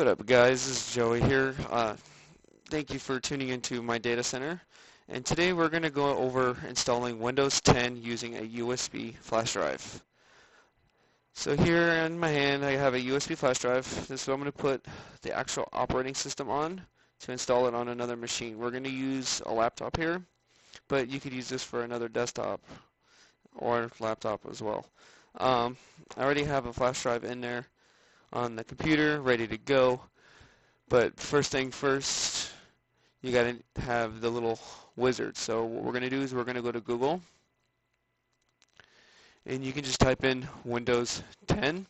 What up, guys? This is Joey here. Thank you for tuning into my data center. And today we're going to go over installing Windows 10 using a USB flash drive. So here in my hand I have a USB flash drive. This is what I'm going to put the actual operating system on to install it on another machine. We're going to use a laptop here, but you could use this for another desktop or laptop as well. I already have a flash drive in there on the computer ready to go, but first thing first, you gotta have the little wizard. So what we're gonna do is we're gonna go to Google, and you can just type in Windows 10,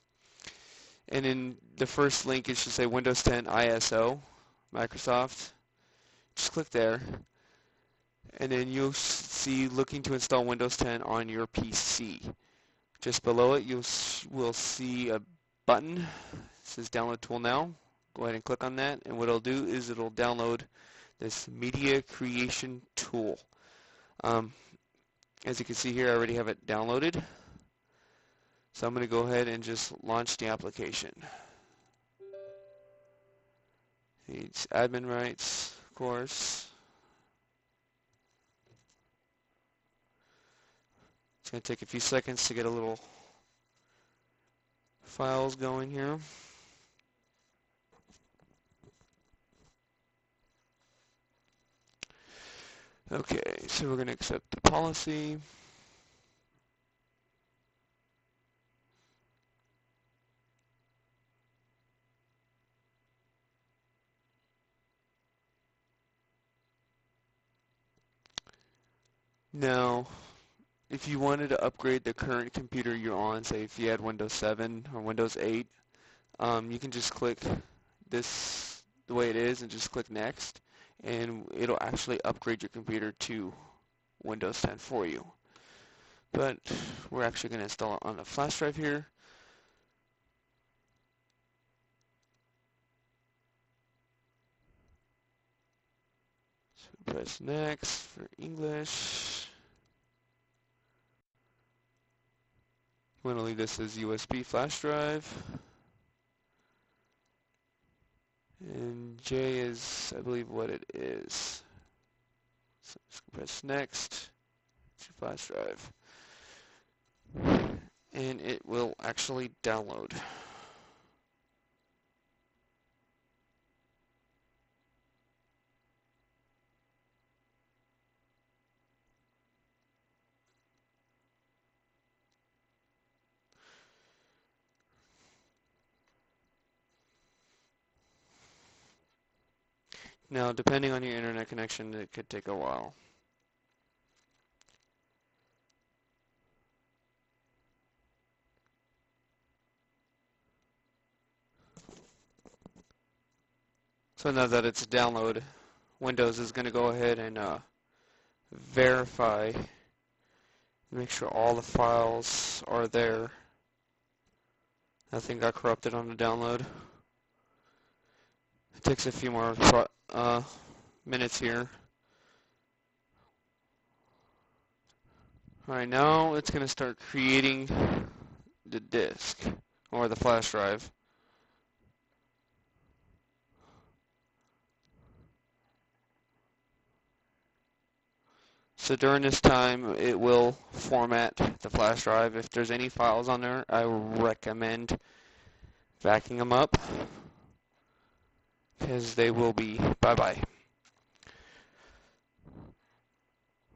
and in the first link it should say Windows 10 ISO Microsoft. Just click there, and then you'll see looking to install Windows 10 on your PC. Just below it you will see a button. It says download tool now. Go ahead and click on that, and what it'll do is it'll download this media creation tool. As you can see here, I already have it downloaded, so I'm going to go ahead and just launch the application. Needs admin rights, of course. It's going to take a few seconds to get a little files going here. Okay, so we're going to accept the policy. Now, if you wanted to upgrade the current computer you're on, say if you had Windows 7 or Windows 8, you can just click this the way it is and just click next, and it'll actually upgrade your computer to Windows 10 for you. But we're actually going to install it on a flash drive here. So press next for English. You want to leave this as USB flash drive, and J is, I believe, what it is. So just press next to flash drive, and it will actually download. Now, depending on your internet connection, it could take a while. So now that it's downloaded, Windows is going to go ahead and verify, make sure all the files are there. Nothing got corrupted on the download. It takes a few more minutes here. Alright, now it's going to start creating the disk or the flash drive. So during this time it will format the flash drive. If there's any files on there, I recommend backing them up, because they will be bye-bye.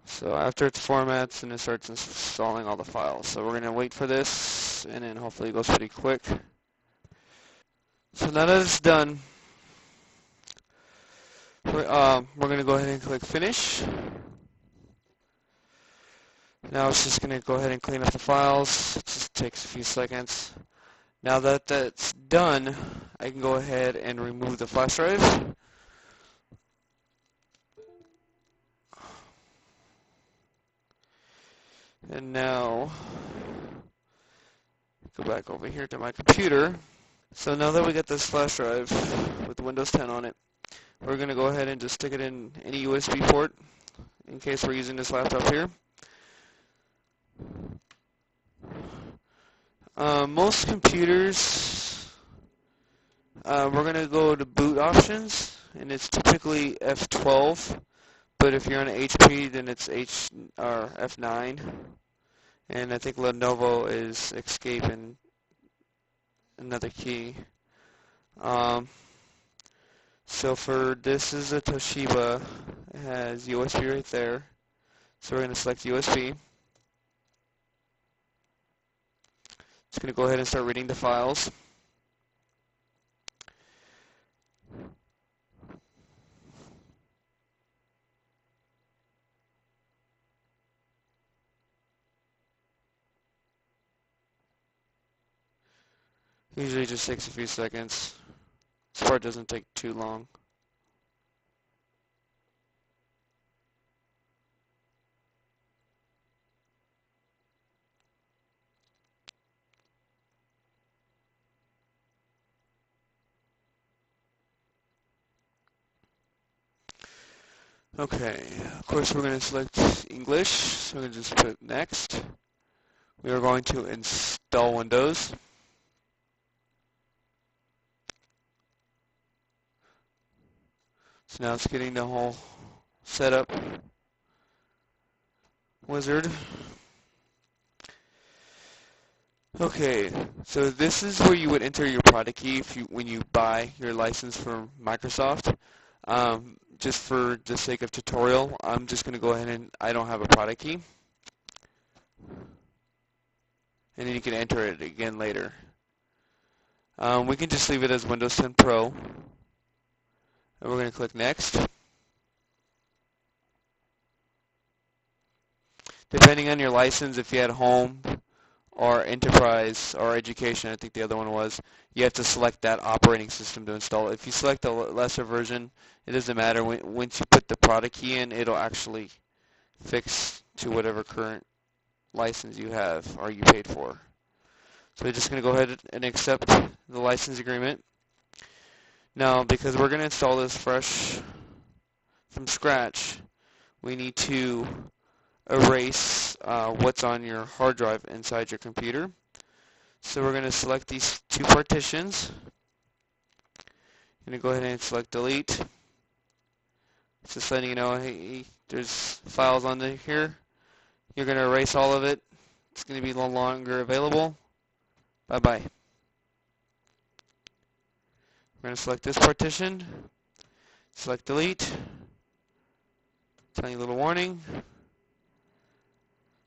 So after it formats, and it starts installing all the files. So we're going to wait for this, and then hopefully it goes pretty quick. So now that it's done, we're going to go ahead and click finish. Now it's just going to go ahead and clean up the files. It just takes a few seconds. Now that that's done, I can go ahead and remove the flash drive. And now, go back over here to my computer. So now that we got this flash drive with Windows 10 on it, we're going to go ahead and just stick it in any USB port in case we're using this laptop here. Most computers We're going to go to boot options, and it's typically F12, but if you're on an HP, then it's or F9, and I think Lenovo is escape and another key. Um, so for this is a Toshiba, it has USB right there, so we're going to select USB. It's going to go ahead and start reading the files. Usually just takes a few seconds. This part doesn't take too long. Okay, of course we're going to select English, so we're going to just put next. We are going to install Windows. So now it's getting the whole setup wizard. Okay, so this is where you would enter your product key when you buy your license from Microsoft. Just for the sake of tutorial, I'm just going to go ahead and I don't have a product key. And then you can enter it again later. We can just leave it as Windows 10 Pro. And we're going to click Next. Depending on your license, if you had Home or Enterprise or Education, I think the other one was, you have to select that operating system to install it. If you select the lesser version, it doesn't matter. Once you put the product key in, it'll actually fix to whatever current license you have or you paid for. So we're just going to go ahead and accept the license agreement. Now, because we're going to install this fresh from scratch, we need to erase what's on your hard drive inside your computer. So we're going to select these two partitions. I'm going to go ahead and select delete. It's just letting you know, hey, there's files on here. You're going to erase all of it. It's going to be no longer available. Bye-bye. We're going to select this partition. Select delete. Tiny little warning.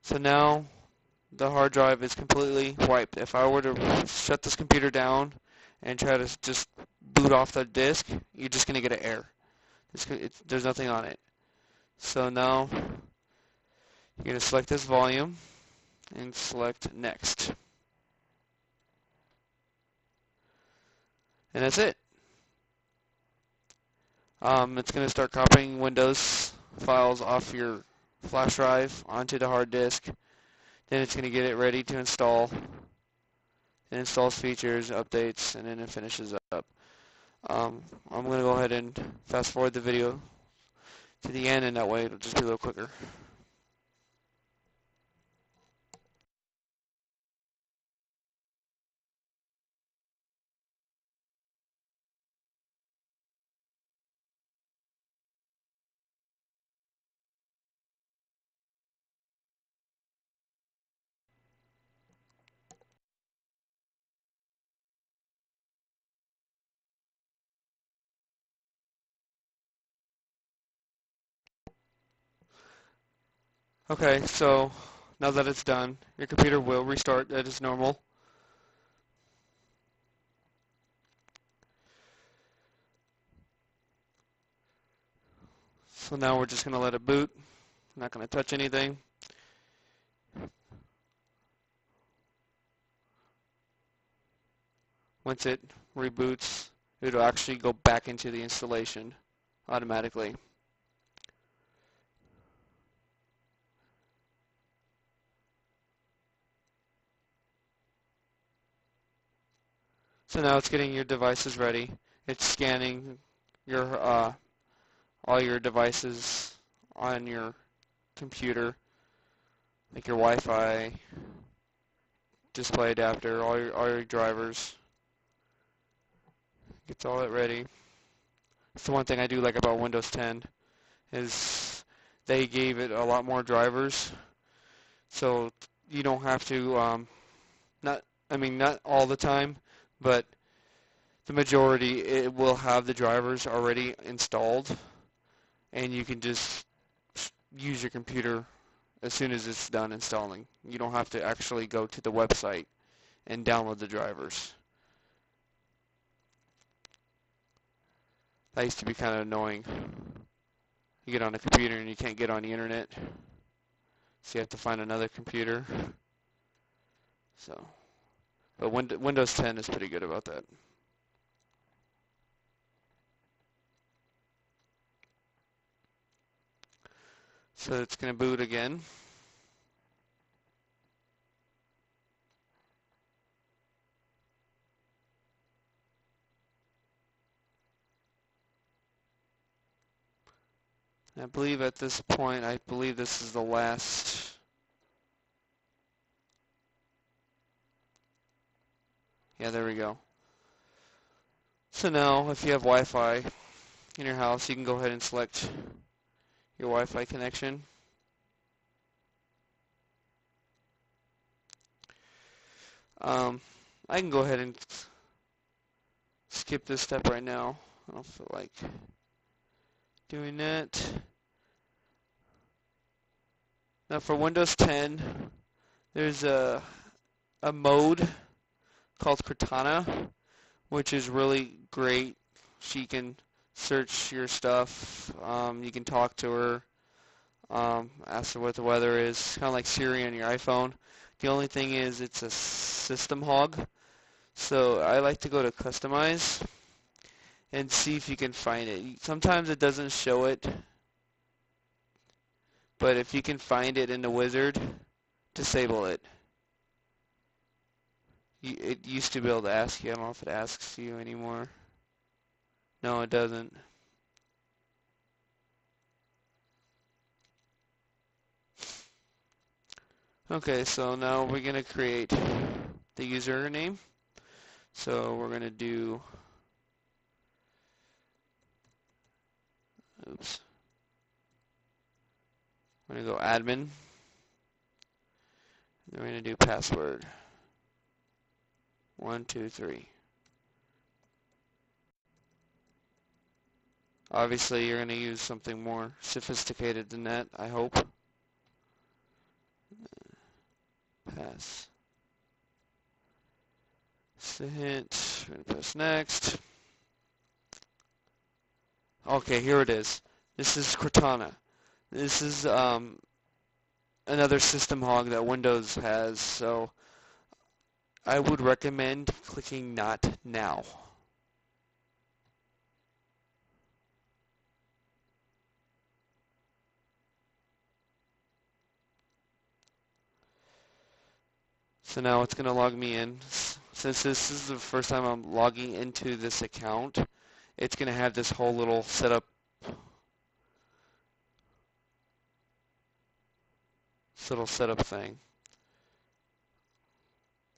So now the hard drive is completely wiped. If I were to shut this computer down and try to just boot off the disk, you're just going to get an error. There's nothing on it. So now you're going to select this volume and select next. And that's it. It's going to start copying Windows files off your flash drive onto the hard disk. Then it's going to get it ready to install. It installs features, updates, and then it finishes up. I'm going to go ahead and fast forward the video to the end, and that way it'll just be a little quicker. Okay, so now that it's done, your computer will restart as normal. So now we're just going to let it boot. Not going to touch anything. Once it reboots, it'll actually go back into the installation automatically. So now it's getting your devices ready. It's scanning your all your devices on your computer, like your Wi-Fi, display adapter, all your drivers. Gets all it ready. It's the one thing I do like about Windows 10 is they gave it a lot more drivers, so you don't have to not all the time, but the majority it will have the drivers already installed, and you can just use your computer as soon as it's done installing. You don't have to actually go to the website and download the drivers. That used to be kind of annoying. You get on a computer and you can't get on the internet, so you have to find another computer. But Windows 10 is pretty good about that. So it's going to boot again. I believe at this point, this is the last. Yeah, there we go. So now, if you have Wi-Fi in your house, you can go ahead and select your Wi-Fi connection. I can go ahead and skip this step right now. I don't feel like doing that. Now for Windows 10, there's a mode called Cortana, which is really great. She can search your stuff. You can talk to her, ask her what the weather is, kind of like Siri on your iPhone. The only thing is it's a system hog. So I like to go to Customize and see if you can find it. Sometimes it doesn't show it, but if you can find it in the wizard, disable it. It used to be able to ask you. I don't know if it asks you anymore. No, it doesn't. Okay, so now we're going to create the username. So we're going to do, we're going to go admin. Then we're going to do password. 1, 2, 3. Obviously, you're going to use something more sophisticated than that, I hope. Pass. That's the hint. We're going to press next. Okay, here it is. This is Cortana. This is another system hog that Windows has, so I would recommend clicking Not Now. So now it's going to log me in. Since this is the first time I'm logging into this account, it's going to have this whole little setup thing.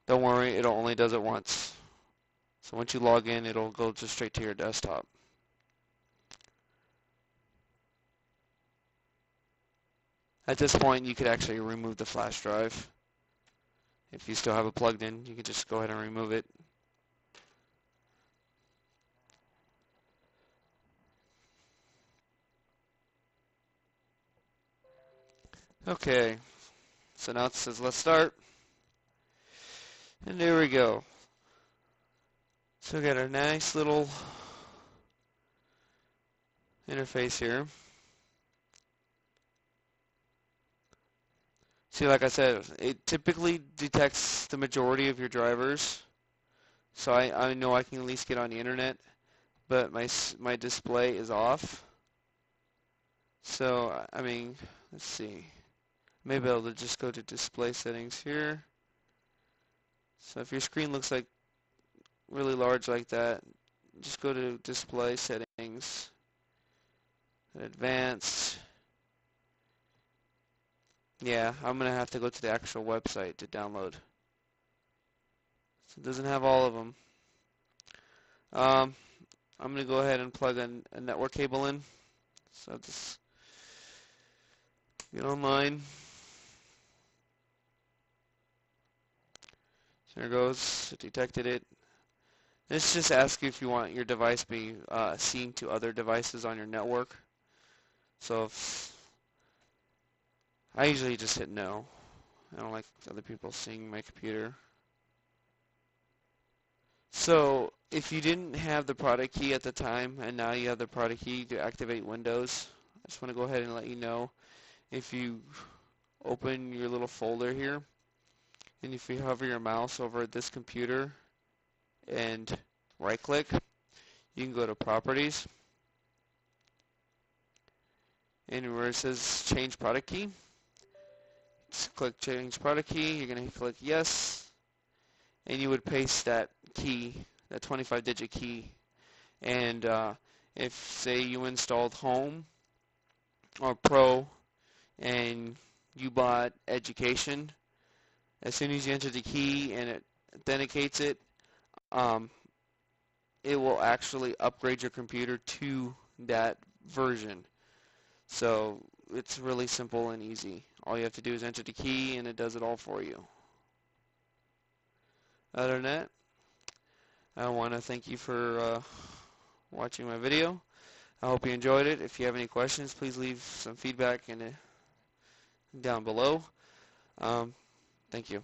Don't worry, it only does it once. So once you log in, it'll go just straight to your desktop. At this point, you could actually remove the flash drive. If you still have it plugged in, you can just go ahead and remove it. Okay, so now it says let's start. And there we go. So we got a nice little interface here. See, like I said, it typically detects the majority of your drivers. So I know I can at least get on the internet, but my display is off. So, I mean, let's see. Maybe I'll just go to display settings here. So if your screen looks like really large like that, just go to display settings, advanced. Yeah, I'm going to have to go to the actual website to download. So it doesn't have all of them. I'm going to go ahead and plug a network cable in. So just get online. So there it goes. It detected it. This just asks you if you want your device being seen to other devices on your network. So if I usually just hit no. I don't like other people seeing my computer. So if you didn't have the product key at the time and now you have the product key to activate Windows, I just want to go ahead and let you know, if you open your little folder here and if you hover your mouse over this computer and right click, you can go to Properties, and where it says Change Product Key, just click Change Product Key. You're going to click Yes, and you would paste that key, that 25-digit key. And if, say, you installed Home or Pro and you bought Education, as soon as you enter the key and it authenticates it, it will actually upgrade your computer to that version. So it's really simple and easy. All you have to do is enter the key and it does it all for you. Other than that, I want to thank you for watching my video. I hope you enjoyed it. If you have any questions, please leave some feedback down below. Thank you.